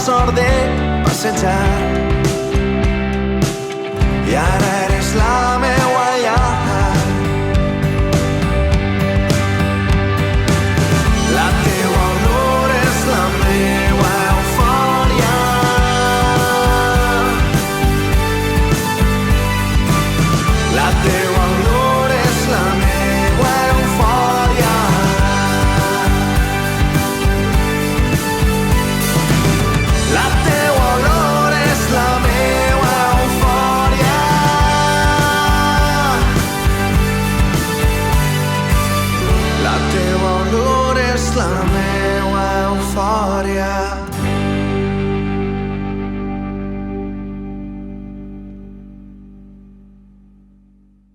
sort de passejar. I ara eres la meua llar. La teua olor és la meua eufòria. La teua olor és la meua eufòria. La teua olor és la meua eufòria. La teua olor és la meua eufòria.